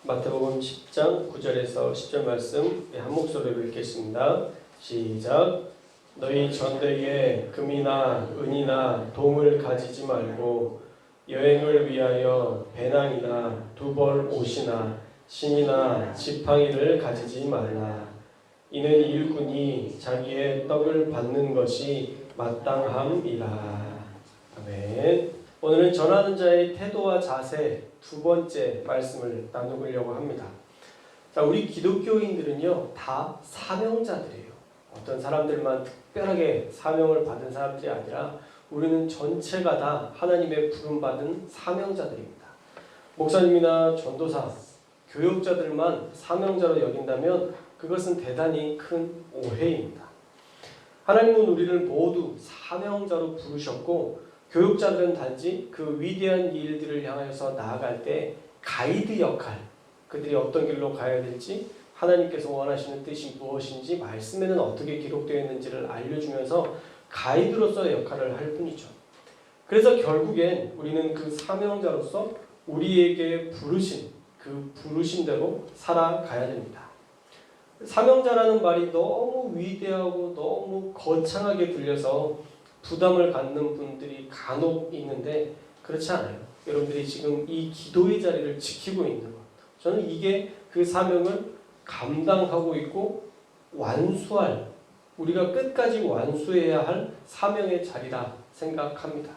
마태복음 10장 9절에서 10절 말씀 한 목소리로 읽겠습니다. 시작. 너희 전대에 금이나 은이나 동을 가지지 말고 여행을 위하여 배낭이나 두벌 옷이나 신이나 지팡이를 가지지 말라. 이는 일꾼이 자기의 떡을 받는 것이 마땅함이라. 아멘. 오늘은 전하는 자의 태도와 자세 두 번째 말씀을 나누려고 합니다. 자, 우리 기독교인들은요, 다 사명자들이에요. 어떤 사람들만 특별하게 사명을 받은 사람들이 아니라 우리는 전체가 다 하나님의 부름받은 사명자들입니다. 목사님이나 전도사, 교육자들만 사명자로 여긴다면 그것은 대단히 큰 오해입니다. 하나님은 우리를 모두 사명자로 부르셨고 교육자들은 단지 그 위대한 일들을 향해서 나아갈 때 가이드 역할, 그들이 어떤 길로 가야 될지, 하나님께서 원하시는 뜻이 무엇인지, 말씀에는 어떻게 기록되어 있는지를 알려주면서 가이드로서의 역할을 할 뿐이죠. 그래서 결국엔 우리는 그 사명자로서 우리에게 부르신 그 부르심대로 살아가야 됩니다. 사명자라는 말이 너무 위대하고 너무 거창하게 들려서 부담을 갖는 분들이 간혹 있는데 그렇지 않아요. 여러분들이 지금 이 기도의 자리를 지키고 있는 것, 저는 이게 그 사명을 감당하고 있고 완수할, 우리가 끝까지 완수해야 할 사명의 자리라 생각합니다.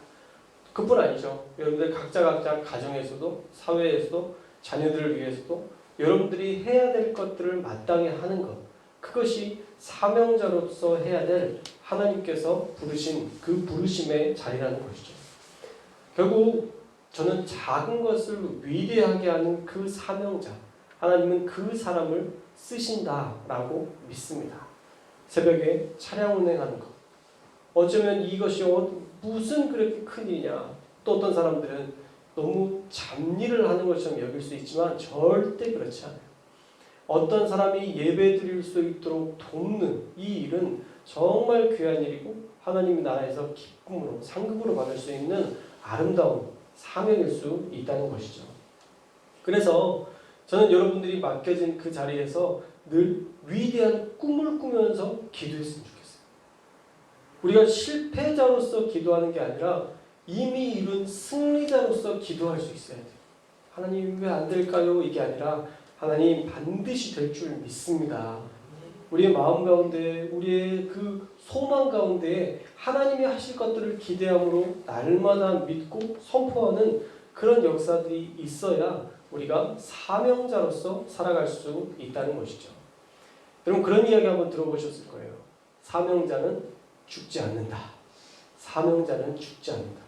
그뿐 아니죠. 여러분들 각자 가정에서도 사회에서도 자녀들을 위해서도 여러분들이 해야 될 것들을 마땅히 하는 것, 그것이 사명자로서 해야 될 하나님께서 부르신 그 부르심의 자리라는 것이죠. 결국 저는 작은 것을 위대하게 하는 그 사명자, 하나님은 그 사람을 쓰신다라고 믿습니다. 새벽에 차량 운행하는 것, 어쩌면 이것이 무슨 그렇게 큰 일이냐, 또 어떤 사람들은 너무 잡일을 하는 것처럼 여길 수 있지만 절대 그렇지 않아요. 어떤 사람이 예배 드릴 수 있도록 돕는 이 일은 정말 귀한 일이고 하나님의 나라에서 기쁨으로 상급으로 받을 수 있는 아름다운 사명일 수 있다는 것이죠. 그래서 저는 여러분들이 맡겨진 그 자리에서 늘 위대한 꿈을 꾸면서 기도했으면 좋겠어요. 우리가 실패자로서 기도하는 게 아니라 이미 이룬 승리자로서 기도할 수 있어야 돼요. 하나님 왜 안 될까요? 이게 아니라 하나님 반드시 될 줄 믿습니다. 우리의 마음 가운데, 우리의 그 소망 가운데 하나님이 하실 것들을 기대함으로 날마다 믿고 선포하는 그런 역사들이 있어야 우리가 사명자로서 살아갈 수 있다는 것이죠. 여러분 그런 이야기 한번 들어보셨을 거예요. 사명자는 죽지 않는다. 사명자는 죽지 않는다.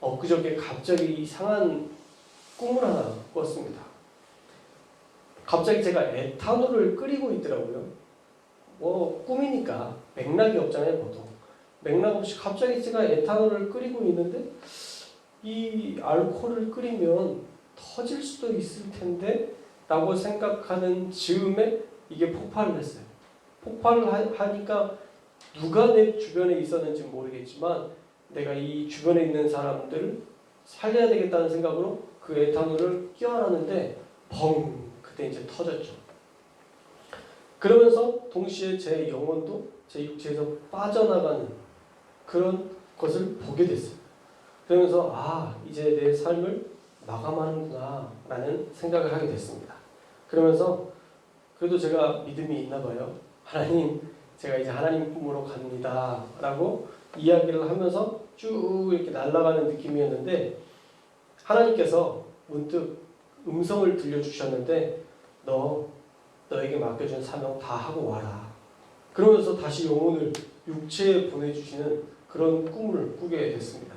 엊그저께 갑자기 이상한 꿈을 하나 꿨습니다. 갑자기 제가 에탄올을 끓이고 있더라고요. 꿈이니까 맥락이 없잖아요, 보통. 맥락 없이 갑자기 제가 에탄올을 끓이고 있는데 이 알코올을 끓이면 터질 수도 있을 텐데 라고 생각하는 즈음에 이게 폭발을 했어요. 폭발을 하니까 누가 내 주변에 있었는지 모르겠지만 내가 이 주변에 있는 사람들을 살려야 되겠다는 생각으로 그 에탄올을 끼워놨는데 벙! 그때 이제 터졌죠. 그러면서 동시에 제 영혼도 제 육체에서 빠져나가는 그런 것을 보게 됐어요. 그러면서 이제 내 삶을 마감하는구나 라는 생각을 하게 됐습니다. 그러면서 그래도 제가 믿음이 있나 봐요. 하나님, 제가 이제 하나님 품으로 갑니다 라고 이야기를 하면서 쭉 이렇게 날아가는 느낌이었는데 하나님께서 문득 음성을 들려주셨는데 너에게 맡겨준 사명 다 하고 와라. 그러면서 다시 영혼을 육체에 보내주시는 그런 꿈을 꾸게 됐습니다.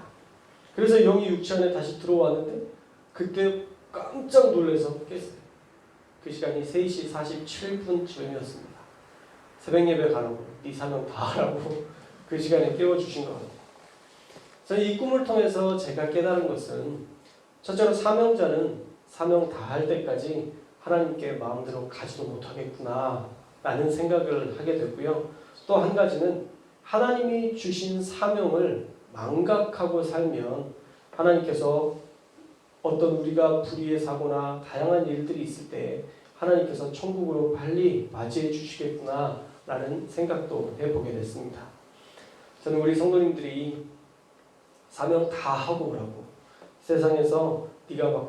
그래서 영이 육체 안에 다시 들어왔는데 그때 깜짝 놀라서 깼어요. 그 시간이 3시 47분쯤이었습니다. 새벽 예배 가라고, 네 사명 다 하라고 그 시간에 깨워주신 것 같아요. 저는 이 꿈을 통해서 제가 깨달은 것은 첫째로 사명자는 사명 다 할 때까지 하나님께 마음대로 가지도 못하겠구나 라는 생각을 하게 됐고요. 또 한 가지는 하나님이 주신 사명을 망각하고 살면 하나님께서 어떤 우리가 불의의 사고나 다양한 일들이 있을 때 하나님께서 천국으로 빨리 맞이해 주시겠구나 라는 생각도 해보게 됐습니다. 저는 우리 성도님들이 사명 다 하고 오라고, 세상에서 네가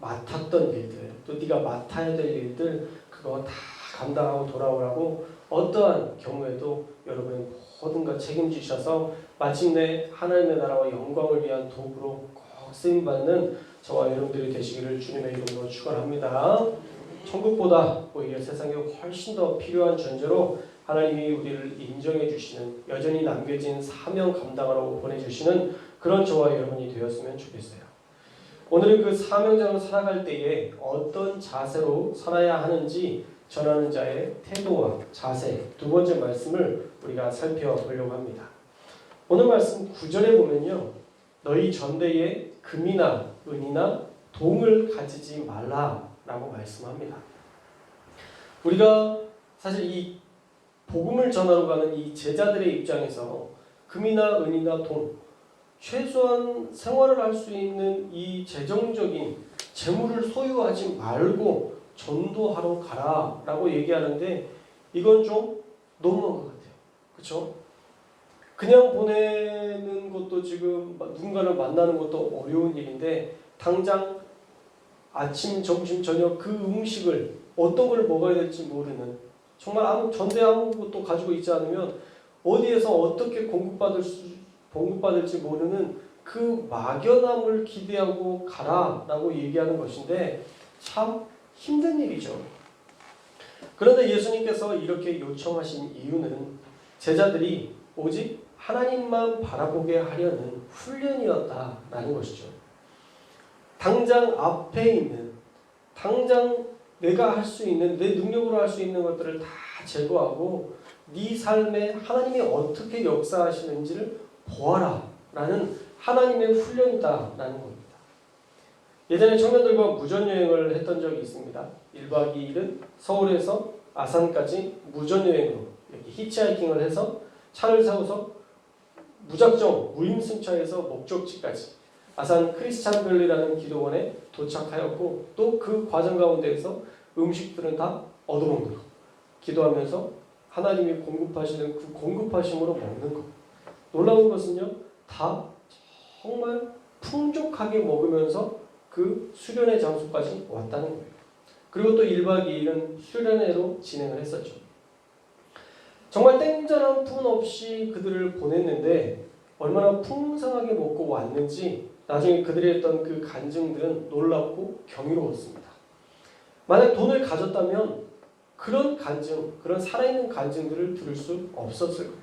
맡았던 일들, 또 네가 맡아야 될 일들 그거 다 감당하고 돌아오라고 어떠한 경우에도 여러분 모든 것 책임지셔서 마침내 하나님의 나라와 영광을 위한 도구로 꼭 쓰임받는 저와 여러분들이 되시기를 주님의 이름으로 축원합니다. 천국보다 오히려 세상에 훨씬 더 필요한 존재로 하나님이 우리를 인정해 주시는, 여전히 남겨진 사명 감당하라고 보내주시는 그런 저와 여러분이 되었으면 좋겠어요. 오늘은 그 사명자로 살아갈 때에 어떤 자세로 살아야 하는지 전하는 자의 태도와 자세, 두 번째 말씀을 우리가 살펴보려고 합니다. 오늘 말씀 9절에 보면요, 너희 전대에 금이나 은이나 동을 가지지 말라라고 말씀합니다. 우리가 사실 이 복음을 전하러 가는 이 제자들의 입장에서 금이나 은이나 동, 최소한 생활을 할 수 있는 이 재정적인 재물을 소유하지 말고 전도하러 가라라고 얘기하는데 이건 좀 너무한 것 같아요. 그렇죠? 그냥 보내는 것도 지금 누군가를 만나는 것도 어려운 일인데 당장 아침, 점심, 저녁 그 음식을 어떤 걸 먹어야 될지 모르는, 정말 전대 아무것도 가지고 있지 않으면 어디에서 어떻게 공급받을지 모르는 그 막연함을 기대하고 가라라고 얘기하는 것인데 참 힘든 일이죠. 그런데 예수님께서 이렇게 요청하신 이유는 제자들이 오직 하나님만 바라보게 하려는 훈련이었다라는 것이죠. 당장 앞에 있는, 당장 내가 할 수 있는, 내 능력으로 할 수 있는 것들을 다 제거하고 네 삶에 하나님이 어떻게 역사하시는지를 보아라 라는 하나님의 훈련이다라는 겁니다. 예전에 청년들과 무전여행을 했던 적이 있습니다. 1박 2일은 서울에서 아산까지 무전여행으로 이렇게 히치하이킹을 해서 차를 세워서 무작정 무임승차해서 목적지까지 아산 크리스찬밸리라는 기도원에 도착하였고, 또 그 과정 가운데에서 음식들은 다 얻어먹는 것, 기도하면서 하나님이 공급하시는 그 공급하심으로 먹는 것. 놀라운 것은요, 다 정말 풍족하게 먹으면서 그 수련회 장소까지 왔다는 거예요. 그리고 또 1박 2일은 수련회로 진행을 했었죠. 정말 땡전 한 푼 없이 그들을 보냈는데 얼마나 풍성하게 먹고 왔는지 나중에 그들이 했던 그 간증들은 놀랍고 경이로웠습니다. 만약 돈을 가졌다면 그런 간증, 그런 살아있는 간증들을 들을 수 없었을 거예요.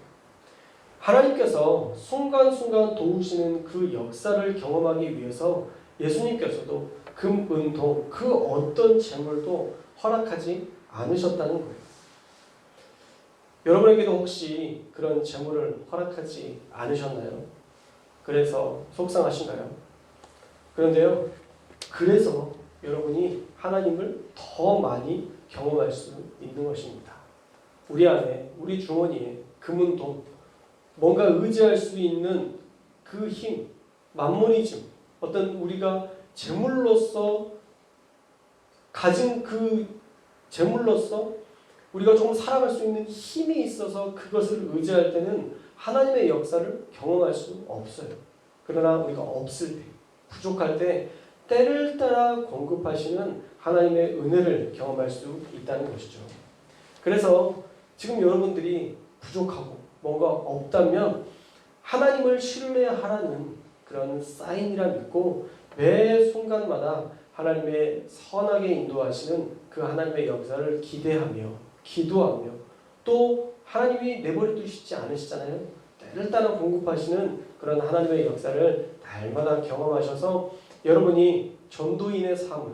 하나님께서 순간순간 도우시는 그 역사를 경험하기 위해서 예수님께서도 금, 은, 동, 그 어떤 재물도 허락하지 않으셨다는 거예요. 여러분에게도 혹시 그런 재물을 허락하지 않으셨나요? 그래서 속상하신가요? 그런데요, 그래서 여러분이 하나님을 더 많이 경험할 수 있는 것입니다. 우리 안에, 우리 주머니에 금은 동, 뭔가 의지할 수 있는 그 힘, 만모니즘, 어떤 우리가 재물로서 가진 그 재물로서 우리가 조금 살아갈 수 있는 힘이 있어서 그것을 의지할 때는 하나님의 역사를 경험할 수 없어요. 그러나 우리가 없을 때, 부족할 때 때를 따라 공급하시는 하나님의 은혜를 경험할 수 있다는 것이죠. 그래서 지금 여러분들이 부족하고 뭔가 없다면 하나님을 신뢰하라는 그런 사인이라 믿고 매 순간마다 하나님의 선하게 인도하시는 그 하나님의 역사를 기대하며 기도하며, 또 하나님이 내버려 두시지 않으시잖아요. 때를 따라 공급하시는 그런 하나님의 역사를 날마다 경험하셔서 여러분이 전도인의 삶을,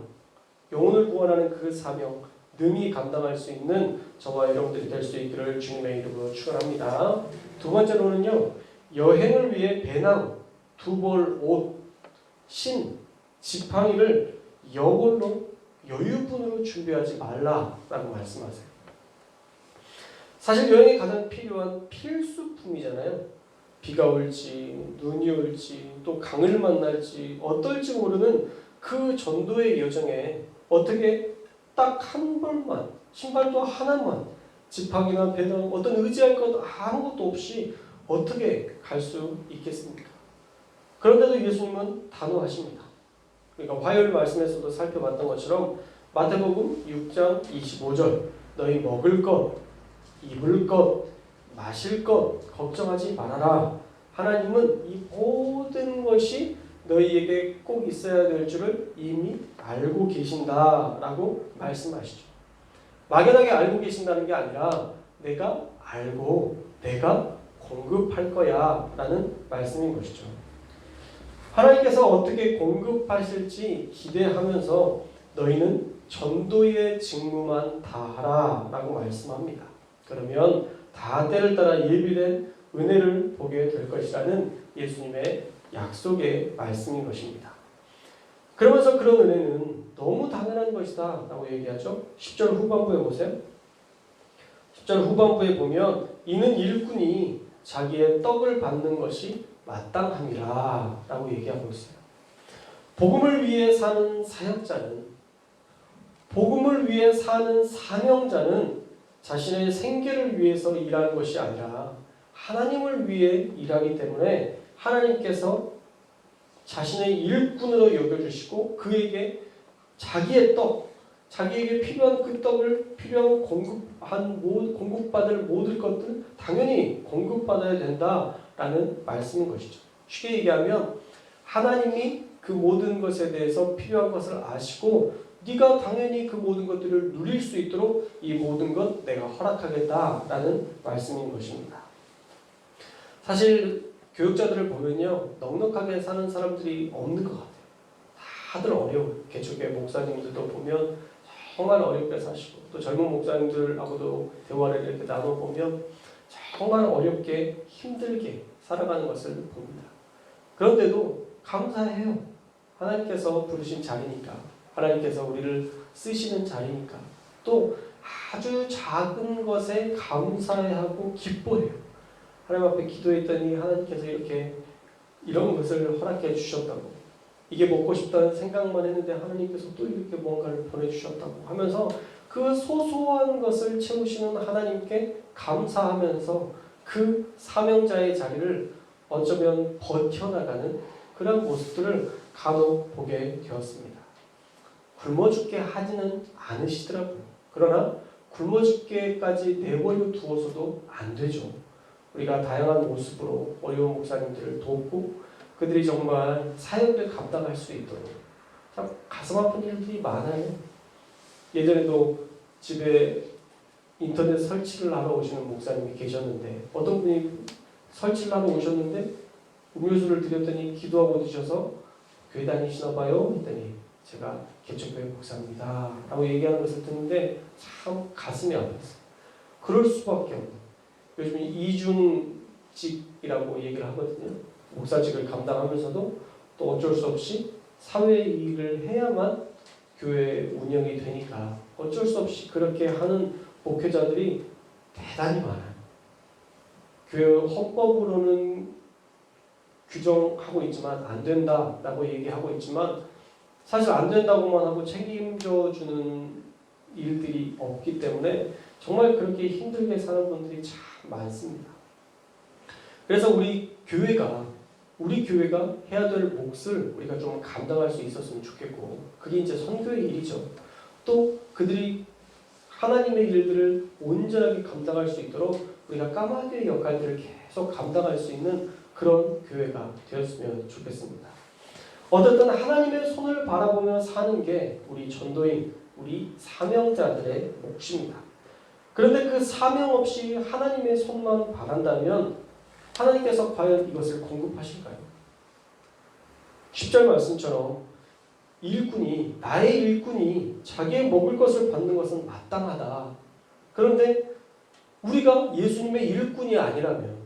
영혼을 구원하는 그 사명 능히 감당할 수 있는 저와 여러분들이 될 수 있기를 주님의 이름으로 축원합니다. 두 번째로는요, 여행을 위해 배낭, 두벌 옷, 신, 지팡이를 여걸로 여유분으로 준비하지 말라라고 말씀하세요. 사실 여행에 가장 필요한 필수품이잖아요. 비가 올지 눈이 올지 또 강을 만날지 어떨지 모르는 그 전도의 여정에 어떻게 딱 한 벌만, 신발도 하나만, 지팡이나 배낭, 어떤 의지할 것 아무것도 없이 어떻게 갈 수 있겠습니까? 그런데도 예수님은 단호하십니다. 그러니까 화요일 말씀에서도 살펴봤던 것처럼 마태복음 6장 25절 너희 먹을 것, 입을 것, 마실 것 걱정하지 말아라. 하나님은 이 모든 것이 너희에게 꼭 있어야 될 줄을 이미 알고 계신다라고 말씀하시죠. 막연하게 알고 계신다는 게 아니라 내가 알고 내가 공급할 거야 라는 말씀인 것이죠. 하나님께서 어떻게 공급하실지 기대하면서 너희는 전도의 직무만 다하라 라고 말씀합니다. 그러면 다 때를 따라 예비된 은혜를 보게 될 것이라는 예수님의 약속의 말씀인 것입니다. 그러면서 그런 은혜는 너무 당연한 것이다 라고 얘기하죠. 10절 후반부에 보세요. 10절 후반부에 보면 이는 일꾼이 자기의 떡을 받는 것이 마땅함이라 라고 얘기하고 있어요. 복음을 위해 사는 사역자는, 복음을 위해 사는 사명자는 자신의 생계를 위해서 일하는 것이 아니라 하나님을 위해 일하기 때문에 하나님께서 자신의 일꾼으로 여겨주시고 그에게 자기의 떡, 자기에게 필요한 그 떡을 필요한 공급받을 모든 것들 당연히 공급받아야 된다라는 말씀인 것이죠. 쉽게 얘기하면 하나님이 그 모든 것에 대해서 필요한 것을 아시고 네가 당연히 그 모든 것들을 누릴 수 있도록 이 모든 것 내가 허락하겠다라는 말씀인 것입니다. 사실 교육자들을 보면요, 넉넉하게 사는 사람들이 없는 것 같아요. 다들 어려워요. 개척교회 목사님들도 보면 정말 어렵게 사시고, 또 젊은 목사님들하고도 대화를 이렇게 나눠보면 정말 어렵게 힘들게 살아가는 것을 봅니다. 그런데도 감사해요. 하나님께서 부르신 자리니까, 하나님께서 우리를 쓰시는 자리니까, 또 아주 작은 것에 감사해하고 기뻐해요. 하나님 앞에 기도했더니 하나님께서 이런 것을 허락해 주셨다고, 이게 먹고 싶다는 생각만 했는데 하나님께서 또 이렇게 뭔가를 보내주셨다고 하면서 그 소소한 것을 채우시는 하나님께 감사하면서 그 사명자의 자리를 어쩌면 버텨나가는 그런 모습들을 간혹 보게 되었습니다. 굶어 죽게 하지는 않으시더라고요. 그러나 굶어 죽게까지 내버려 두어서도 안 되죠. 우리가 다양한 모습으로 어려운 목사님들을 돕고 그들이 정말 사역을 감당할 수 있도록, 참 가슴 아픈 일들이 많아요. 예전에도 집에 인터넷 설치를 하러 오시는 목사님이 계셨는데, 어떤 분이 설치를 하러 오셨는데 음료수를 드렸더니 기도하고 드셔서 교회 다니시나 봐요 했더니 제가 개척교회 목사입니다 라고 얘기하는 것을 듣는데 참 가슴이 아팠어요. 그럴 수밖에 없는, 요즘 이중직이라고 얘기를 하거든요. 목사직을 감당하면서도 또 어쩔 수 없이 사회 일을 해야만 교회 운영이 되니까 어쩔 수 없이 그렇게 하는 목회자들이 대단히 많아요. 교회 헌법으로는 규정하고 있지만 안 된다라고 얘기하고 있지만 사실 안 된다고만 하고 책임져 주는 일들이 없기 때문에 정말 그렇게 힘들게 사는 분들이 참 많습니다. 그래서 우리 교회가 해야 될 몫을 우리가 좀 감당할 수 있었으면 좋겠고, 그게 이제 선교의 일이죠. 또 그들이 하나님의 일들을 온전하게 감당할 수 있도록 우리가 까마귀의 역할들을 계속 감당할 수 있는 그런 교회가 되었으면 좋겠습니다. 어쨌든 하나님의 손을 바라보며 사는 게 우리 전도인, 우리 사명자들의 몫입니다. 그런데 그 사명 없이 하나님의 손만 바란다면 하나님께서 과연 이것을 공급하실까요? 10절 말씀처럼 나의 일꾼이 자기의 먹을 것을 받는 것은 마땅하다. 그런데 우리가 예수님의 일꾼이 아니라면,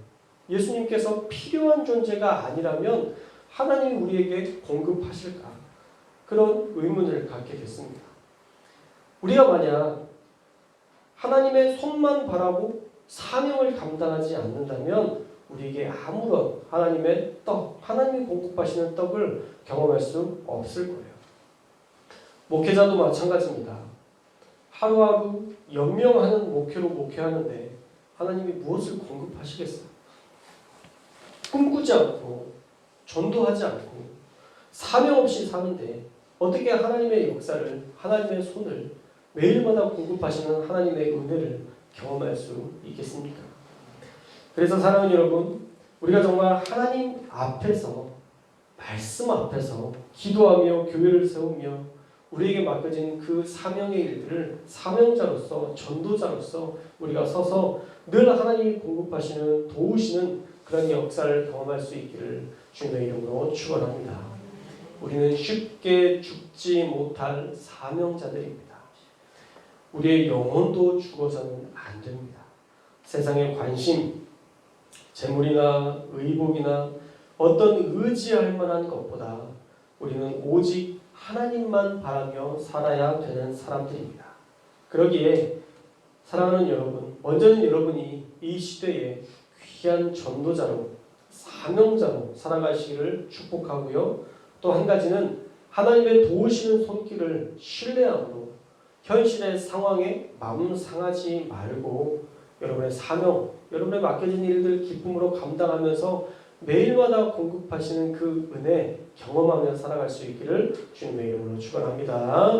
예수님께서 필요한 존재가 아니라면 하나님이 우리에게 공급하실까? 그런 의문을 갖게 됐습니다. 우리가 만약 하나님의 손만 바라고 사명을 감당하지 않는다면 우리에게 아무런 하나님의 떡, 하나님이 공급하시는 떡을 경험할 수 없을 거예요. 목회자도 마찬가지입니다. 하루하루 연명하는 목회로 목회하는데 하나님이 무엇을 공급하시겠어요? 꿈꾸지 않고 전도하지 않고 사명 없이 사는데 어떻게 하나님의 역사를, 하나님의 손을 매일마다 공급하시는 하나님의 은혜를 경험할 수 있겠습니까? 그래서 사랑하는 여러분, 우리가 정말 하나님 앞에서, 말씀 앞에서 기도하며 교회를 세우며 우리에게 맡겨진 그 사명의 일들을 사명자로서, 전도자로서 우리가 서서 늘 하나님이 공급하시는, 도우시는 그런 역사를 경험할 수 있기를 주님의 이름으로 축원합니다. 우리는 쉽게 죽지 못할 사명자들입니다. 우리의 영혼도 죽어서는 안 됩니다. 세상의 관심, 재물이나 의복이나 어떤 의지할 만한 것보다 우리는 오직 하나님만 바라며 살아야 되는 사람들입니다. 그러기에 사랑하는 여러분, 먼저는 여러분이 이 시대에 귀한 전도자로, 사명자로 살아가시기를 축복하고요. 또 한 가지는 하나님의 도우시는 손길을 신뢰함으로 현실의 상황에 마음 상하지 말고 여러분의 사명, 여러분의 맡겨진 일들 기쁨으로 감당하면서 매일마다 공급하시는 그 은혜 경험하며 살아갈 수 있기를 주님의 이름으로 축원합니다.